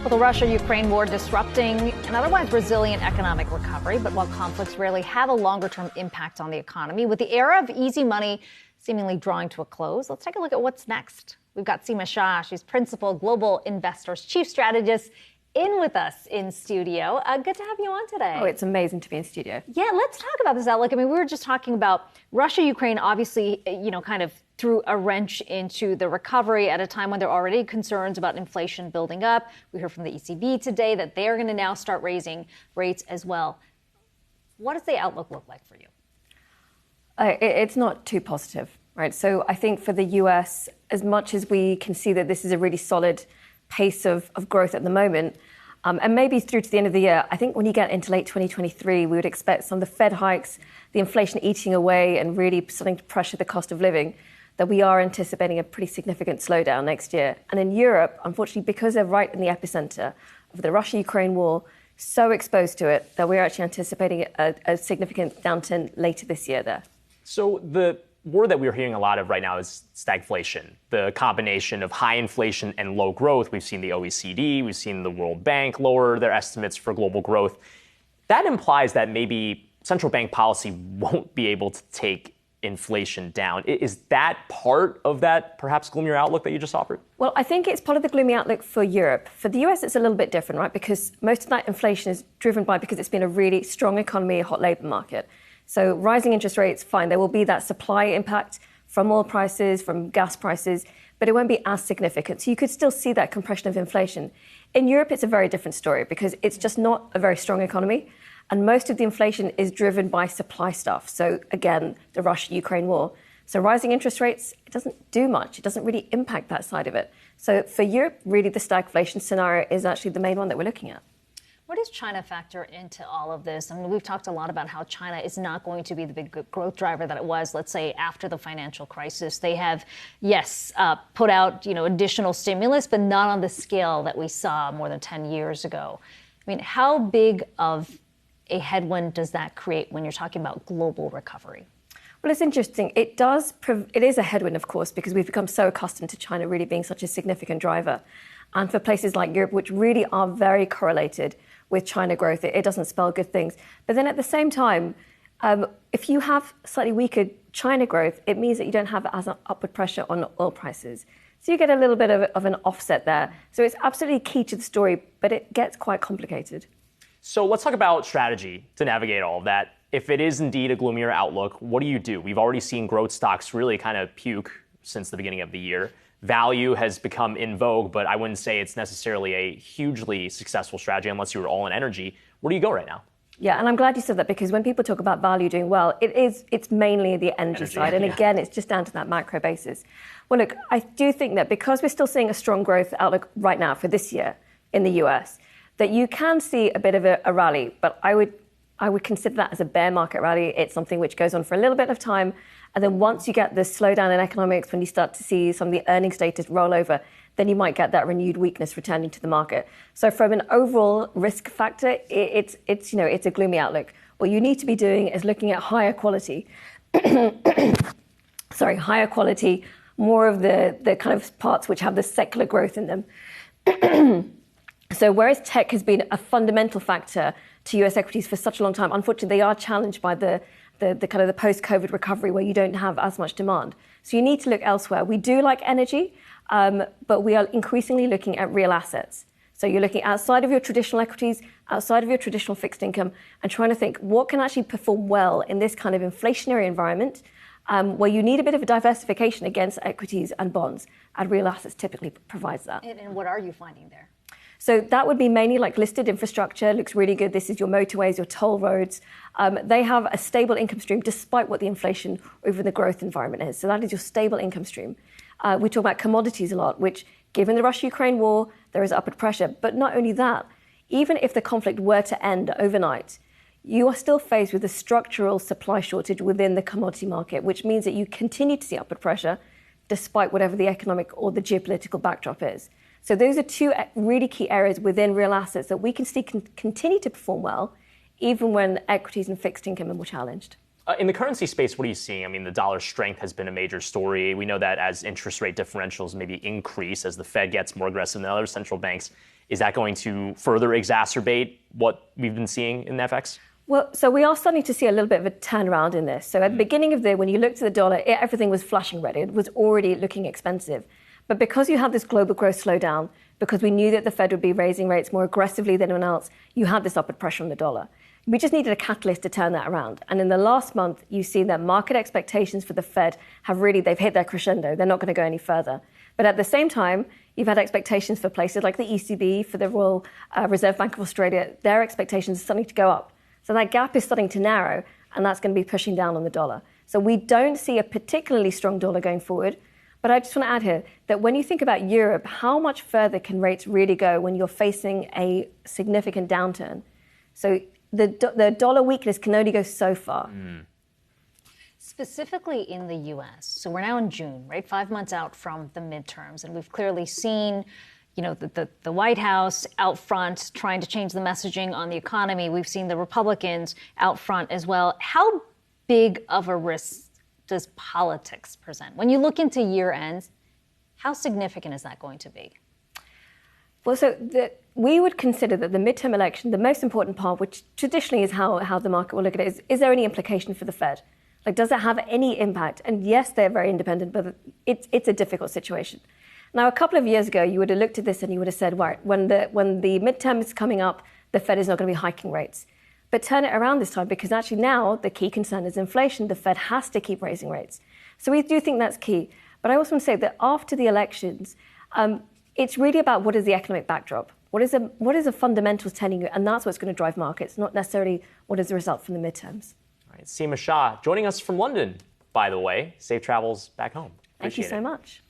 Well, the Russia-Ukraine war disrupting an otherwise resilient economic recovery. But while conflicts rarely have a longer-term impact on the economy, with the era of easy money seemingly drawing to a close, let's take a look at what's next. We've got Seema Shah. She's Principal Global Investors Chief Strategist in with us in studio. Good to have you on today. Oh, it's amazing to be in studio. Yeah, let's talk about this outlook. I mean, we were just talking about Russia-Ukraine obviously, kind of threw a wrench into the recovery at a time when there are already concerns about inflation building up. We heard from the ECB today that they're going to now start raising rates as well. What does the outlook look like for you? It's not too positive, right? So I think for the US, as much as we can see that this is a really solid pace of growth at the moment, and maybe through to the end of the year, I think when you get into late 2023, we would expect some of the Fed hikes, the inflation eating away and really starting to pressure the cost of living, that we are anticipating a pretty significant slowdown next year. And in Europe, unfortunately, because they're right in the epicenter of the Russia-Ukraine war, so exposed to it, that we're actually anticipating a significant downturn later this year there. So the word that we're hearing a lot of right now is stagflation, the combination of high inflation and low growth. We've seen the OECD, we've seen the World Bank lower their estimates for global growth. That implies that maybe central bank policy won't be able to take inflation down. Is that part of that perhaps gloomier outlook that you just offered? Well, I think it's part of the gloomy outlook for Europe. For the US, it's a little bit different, right? Because most of that inflation is driven by because it's been a really strong economy, a hot labor market. So rising interest rates, fine, there will be that supply impact from oil prices, from gas prices, but it won't be as significant. So you could still see that compression of inflation. In Europe, it's a very different story because it's just not a very strong economy. And most of the inflation is driven by supply stuff. So again, the Russia-Ukraine war. So rising interest rates, it doesn't do much. It doesn't really impact that side of it. So for Europe, really the stagflation scenario is actually the main one that we're looking at. Where does China factor into all of this? I mean, we've talked a lot about how China is not going to be the big growth driver that it was, let's say, after the financial crisis. They have, yes, put out, additional stimulus, but not on the scale that we saw more than 10 years ago. I mean, how big of a headwind does that create when you're talking about global recovery? Well, it's interesting. It is a headwind, of course, because we've become so accustomed to China really being such a significant driver. And for places like Europe, which really are very correlated with China growth, it doesn't spell good things. But then at the same time, if you have slightly weaker China growth, it means that you don't have as an upward pressure on oil prices. So you get a little bit of an offset there. So it's absolutely key to the story, but it gets quite complicated. So let's talk about strategy to navigate all of that. If it is indeed a gloomier outlook, what do? We've already seen growth stocks really kind of puke since the beginning of the year. Value has become in vogue, but I wouldn't say it's necessarily a hugely successful strategy unless you were all in energy. Where do you go right now? Yeah, and I'm glad you said that because when people talk about value doing well, it's mainly the energy side. And again, it's just down to that macro basis. Well, look, I do think that because we're still seeing a strong growth outlook right now for this year in the US, that you can see a bit of a rally, but I would consider that as a bear market rally. It's something which goes on for a little bit of time. And then once you get the slowdown in economics, when you start to see some of the earnings data roll over, then you might get that renewed weakness returning to the market. So from an overall risk factor, it's a gloomy outlook. What you need to be doing is looking at higher quality, higher quality, more of the kind of parts which have the secular growth in them. So whereas tech has been a fundamental factor to US equities for such a long time, unfortunately, they are challenged by the kind of the post-COVID recovery where you don't have as much demand. So you need to look elsewhere. We do like energy, but we are increasingly looking at real assets. So you're looking outside of your traditional equities, outside of your traditional fixed income, and trying to think what can actually perform well in this kind of inflationary environment where you need a bit of a diversification against equities and bonds. And real assets typically provides that. And what are you finding there? So that would be mainly like listed infrastructure. Looks really good. This is your motorways, your toll roads. They have a stable income stream despite what the inflation or even the growth environment is. So that is your stable income stream. We talk about commodities a lot, which given the Russia-Ukraine war, there is upward pressure. But not only that, even if the conflict were to end overnight, you are still faced with a structural supply shortage within the commodity market, which means that you continue to see upward pressure despite whatever the economic or the geopolitical backdrop is. So those are two really key areas within real assets that we can see can continue to perform well, even when equities and fixed income are more challenged. In the currency space, what are you seeing? I mean, the dollar strength has been a major story. We know that as interest rate differentials maybe increase, as the Fed gets more aggressive than other central banks, Is that going to further exacerbate what we've been seeing in FX? Well, so we are starting to see a little bit of a turnaround in this. So at the beginning of the year, when you looked at the dollar, everything was flashing red. It was already looking expensive. But because you had this global growth slowdown, because we knew that the Fed would be raising rates more aggressively than anyone else, you had this upward pressure on the dollar. We just needed a catalyst to turn that around. And in the last month, you've seen that market expectations for the Fed they've hit their crescendo. They're not going to go any further. But at the same time, you've had expectations for places like the ECB, for the Royal Reserve Bank of Australia. Their expectations are starting to go up. So that gap is starting to narrow, and that's going to be pushing down on the dollar. So we don't see a particularly strong dollar going forward. But I just want to add here that when you think about Europe, how much further can rates really go when you're facing a significant downturn? So the dollar weakness can only go so far. Specifically in the U.S., so we're now in June, right? 5 months out from the midterms, and we've clearly seen, the White House out front trying to change the messaging on the economy. We've seen the Republicans out front as well. How big of a risk does politics present? When you look into year ends, how significant is that going to be? Well, we would consider that the midterm election, the most important part, which traditionally is how the market will look at it, is there any implication for the Fed? Like, does it have any impact? And yes, they're very independent, but it's a difficult situation. Now, a couple of years ago, you would have looked at this and you would have said, right, when the midterm is coming up, the Fed is not going to be hiking rates. But turn it around this time, because actually now the key concern is inflation. The Fed has to keep raising rates. So we do think that's key. But I also want to say that after the elections, it's really about what is the economic backdrop. What is the fundamentals telling you? And that's what's going to drive markets, not necessarily what is the result from the midterms. All right, Seema Shah joining us from London, by the way. Safe travels back home. Thank you so much.